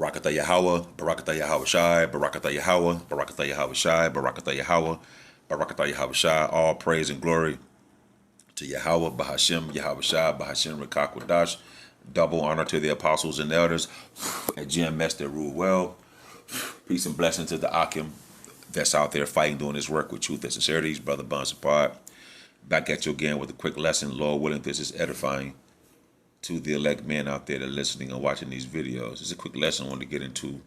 Barakatah Yahweh, Barakatah Yahweh Shai, Barakatah Yahweh, Barakatah Yahweh Shai, Barakatah Yahweh, Barakatah Yahweh Shai. All praise and glory to Yahweh, Bahashem, Yahweh Shai, Bahashem, Rekakwadash. Double honor to the apostles and elders at GMS that rule well. Peace and blessing to the Akim that's out there fighting, doing his work with truth and sincerity. Brother Bonsapad. Back at you again with a quick lesson. Lord willing, this is edifying to the elect men out there that are listening and watching these videos. It's a quick lesson I want to get into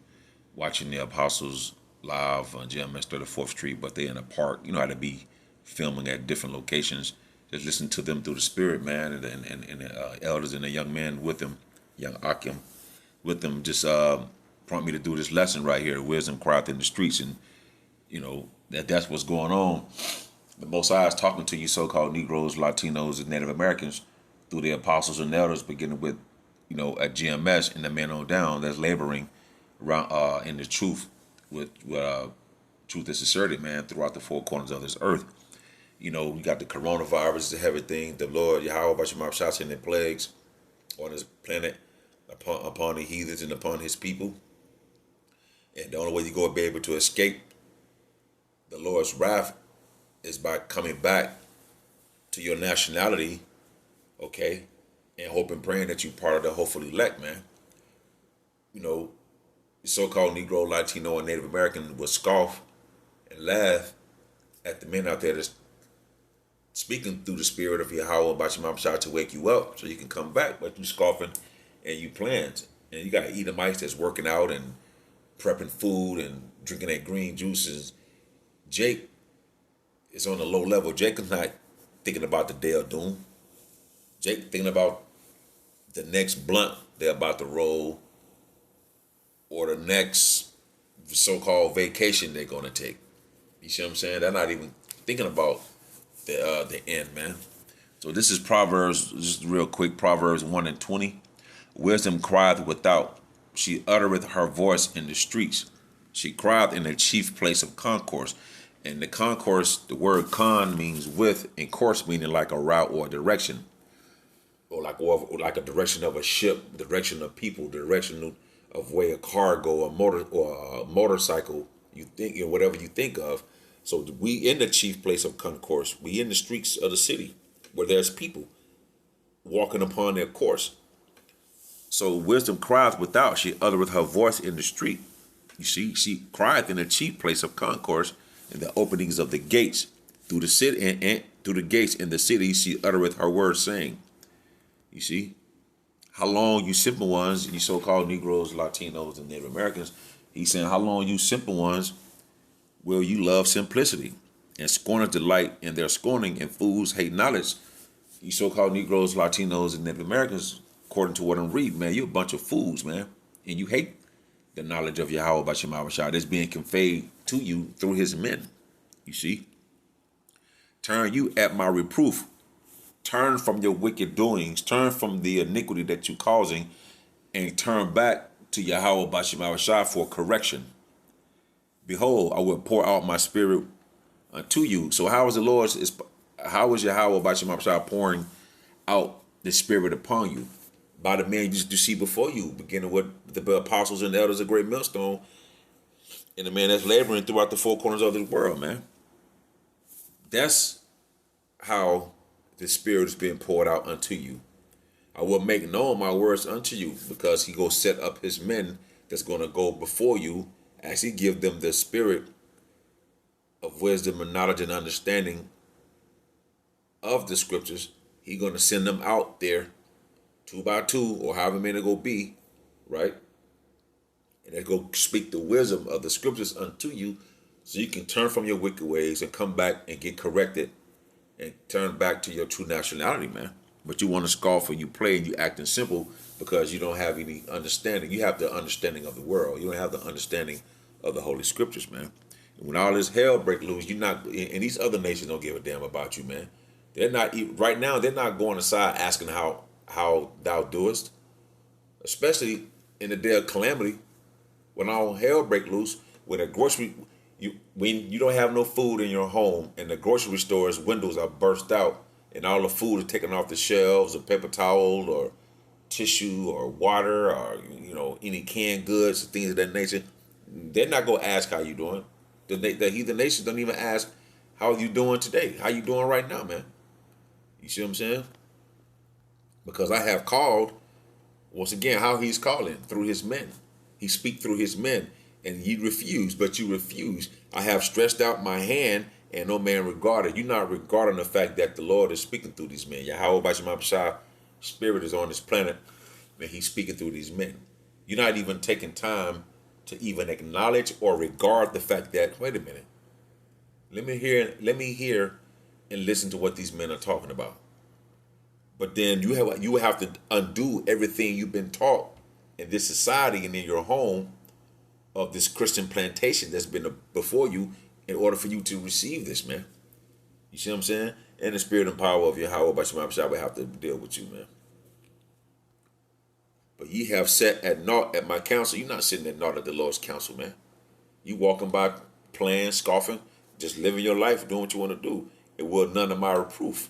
watching the apostles live on GMS 34th Street, but they're in a park. You know how to be filming at different locations. Just listen to them through the spirit, man, and the elders and the young men with them, young Akim with them, just prompt me to do this lesson right here, wisdom cry in the streets. And, you know, that's what's going on. The Most High is talking to you so-called Negroes, Latinos, and Native Americans through the apostles and elders, beginning with, you know, at GMS and the men on down that's laboring around in the truth with truth and sincerity, man, throughout the four corners of this earth. You know, we got the coronavirus, the everything, the Lord Yahweh Bashimab shots in the plagues on this planet upon the heathens and upon his people. And the only way you go be able to escape the Lord's wrath is by coming back to your nationality, okay, and hope and praying that you're part of the hopeful elect, man. You know, the so-called Negro, Latino, and Native American will scoff and laugh at the men out there that's speaking through the spirit of Yahweh Bashimam Shah to wake you up so you can come back, but you scoffing and you plans. And you got Edomites that's working out and prepping food and drinking that green juices. Jake is on a low level. Jake is not thinking about the day of doom. Jake thinking about the next blunt they're about to roll or the next so-called vacation they're going to take. You see what I'm saying? They're not even thinking about the end, man. So this is Proverbs, just real quick, Proverbs 1:20. Wisdom crieth without. She uttereth her voice in the streets. She crieth in the chief place of concourse. And the concourse, the word con means with, and course meaning like a route or a direction. Or like a direction of a ship, direction of people, direction of way a car go, a motorcycle, you think, or whatever you think of. So we in the chief place of concourse. We in the streets of the city where there's people walking upon their course. So wisdom crieth without. She uttereth her voice in the street. You see, she crieth in the chief place of concourse, in the openings of the gates through the city and through the gates in the city. She uttereth her word, saying, you see, how long you simple ones, you so-called Negroes, Latinos, and Native Americans, he's saying, how long you simple ones will you love simplicity and scorneth delight in their scorning, and fools hate knowledge? You so-called Negroes, Latinos, and Native Americans, according to what I'm reading, man, you're a bunch of fools, man. And you hate the knowledge of Yahweh Bashim Abashah that's being conveyed to you through his men. You see? Turn you at my reproof. Turn from your wicked doings. Turn from the iniquity that you're causing, and turn back to Yahweh Bashim Abashah for correction. Behold, I will pour out my spirit unto you. So how is Yahweh Bashim Abashah pouring out the spirit upon you? By the men you see before you, beginning with the apostles and the elders of Great Millstone, and the man that's laboring throughout the four corners of this world, man. That's how the spirit is being poured out unto you. I will make known my words unto you, because he go set up his men that's going to go before you as he give them the spirit of wisdom and knowledge and understanding of the scriptures. He going to send them out there 2 by 2 or however many it go be, right? And they go speak the wisdom of the scriptures unto you, so you can turn from your wicked ways and come back and get corrected and turn back to your true nationality, man. But you want to scoff and you play and you acting simple because you don't have any understanding. You have the understanding of the world. You don't have the understanding of the Holy Scriptures, man. And when all this hell break loose, you're not, and these other nations don't give a damn about you, man. They're not, right now, they're not going aside asking how thou doest, especially in the day of calamity, when all hell break loose, when when you don't have no food in your home and the grocery store's windows are burst out and all the food is taken off the shelves, or paper towel or tissue or water or any canned goods, things of that nature, they're not gonna ask how you doing. The heathen nations don't even ask how are you doing today, how you doing right now, man. You see what I'm saying? Because I have called once again how he's calling through his men. He speak through his men, and you refuse, but you refuse. I have stretched out my hand, and no man regarded. You're not regarding the fact that the Lord is speaking through these men. Yahweh Bashim Shah spirit is on this planet, and he's speaking through these men. You're not even taking time to even acknowledge or regard the fact that, wait a minute, let me hear and listen to what these men are talking about. But then you have to undo everything you've been taught in this society and in your home of this Christian plantation that's been before you in order for you to receive this, man. You see what I'm saying? And the spirit and power of Yahweh Bashim Shah will have to deal with you, man. But ye have sat at naught at my counsel. You're not sitting at naught at the Lord's counsel, man. You walking by playing, scoffing, just living your life, doing what you want to do. It will none of my reproof.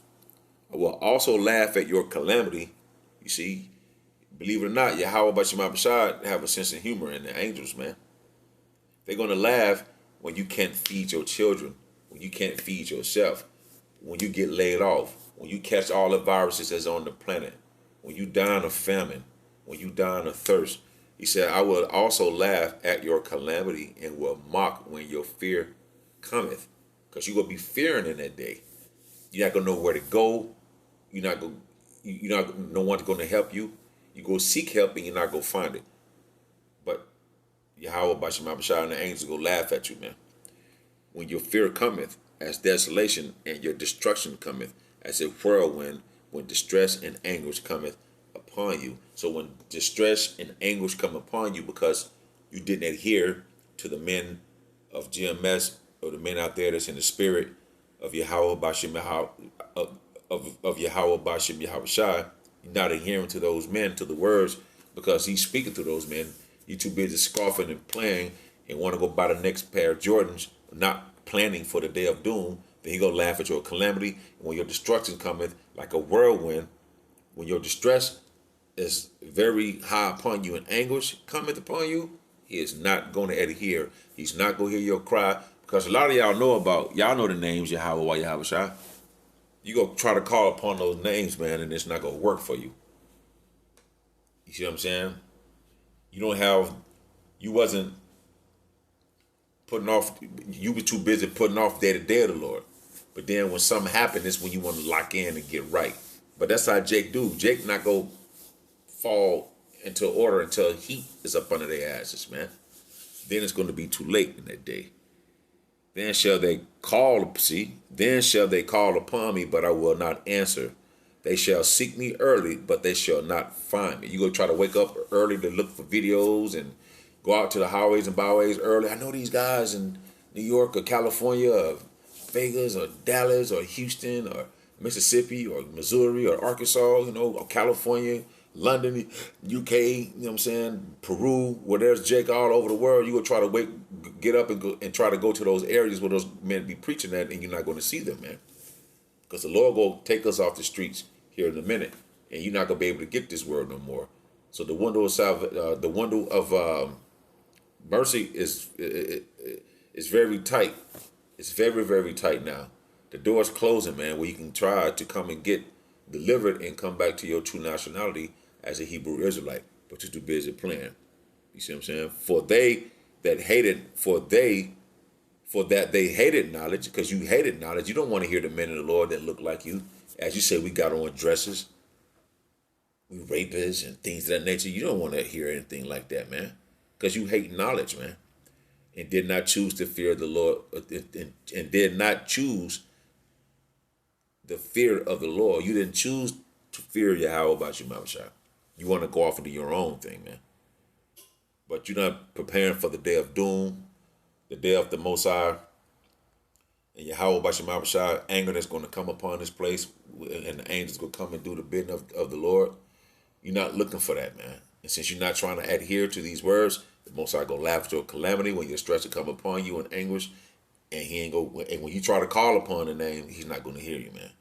I will also laugh at your calamity. You see, believe it or not, Yahweh Bashim Shah have a sense of humor, and the angels, man. They're going to laugh when you can't feed your children, when you can't feed yourself, when you get laid off, when you catch all the viruses that's on the planet, when you die of famine, when you die of thirst. He said, I will also laugh at your calamity and will mock when your fear cometh. Because you're going to be fearing in that day. You're not going to know where to go. No one's going to help you. You go seek help and you're not going to find it. But Yahweh Bashim Shah and the angels go laugh at you, man. When your fear cometh as desolation and your destruction cometh as a whirlwind, when distress and anguish cometh upon you. So when distress and anguish come upon you because you didn't adhere to the men of GMS or the men out there that's in the spirit of Yahweh Bashim of Yahweh Bashim Yahweh Shai, you're not adhering to those men, to the words, because he's speaking to those men. You're too busy scoffing and playing and want to go buy the next pair of Jordans, not planning for the day of doom. Then he gonna laugh at your calamity. And when your destruction cometh like a whirlwind, when your distress is very high upon you and anguish cometh upon you, he is not going to adhere. He's not going to hear your cry, because a lot of y'all know the names Yahweh Yahweh Shai. You go try to call upon those names, man, and it's not going to work for you. You see what I'm saying? You wasn't putting off, you were too busy putting off day to day of the Lord. But then when something happens, it's when you want to lock in and get right. But that's how Jake do. Jake not go fall into order until heat is up under their asses, man. Then it's going to be too late in that day. Then shall they call upon me, but I will not answer. They shall seek me early, but they shall not find me. You go try to wake up early to look for videos and go out to the highways and byways early. I know these guys in New York or California or Vegas or Dallas or Houston or Mississippi or Missouri or Arkansas, or California, London, UK, you know what I'm saying, Peru, where there's Jake all over the world. You go try to get up and try to go to those areas where those men be preaching at, and you're not going to see them, man. Because the Lord will take us off the streets here in a minute, and you're not going to be able to get this word no more. So the window of mercy is very tight. It's very, very tight now. The door's closing, man, where you can try to come and get delivered and come back to your true nationality as a Hebrew Israelite, but you're too busy playing. You see what I'm saying? For that they hated knowledge, because you hated knowledge. You don't want to hear the men of the Lord that look like you. As you say, we got on dresses, we rapists and things of that nature. You don't want to hear anything like that, man, because you hate knowledge, man, and did not choose to fear the Lord, and did not choose the fear of the Lord. You didn't choose to fear Yahweh about your Mama Shah. You want to go off and do your own thing, man. But you're not preparing for the day of doom, the day of the Most High, and Yahweh about your Mama Shah, anger that's going to come upon this place, and the angels going to come and do the bidding of the Lord. You're not looking for that, man. And since you're not trying to adhere to these words, the Most High going to laugh at your calamity when your stress will come upon you in anguish, and and when you try to call upon the name, he's not going to hear you, man.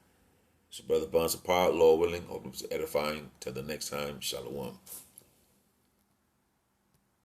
It's your brother Bonds apart, Lord willing. Hope it was edifying. Till the next time, Shalom.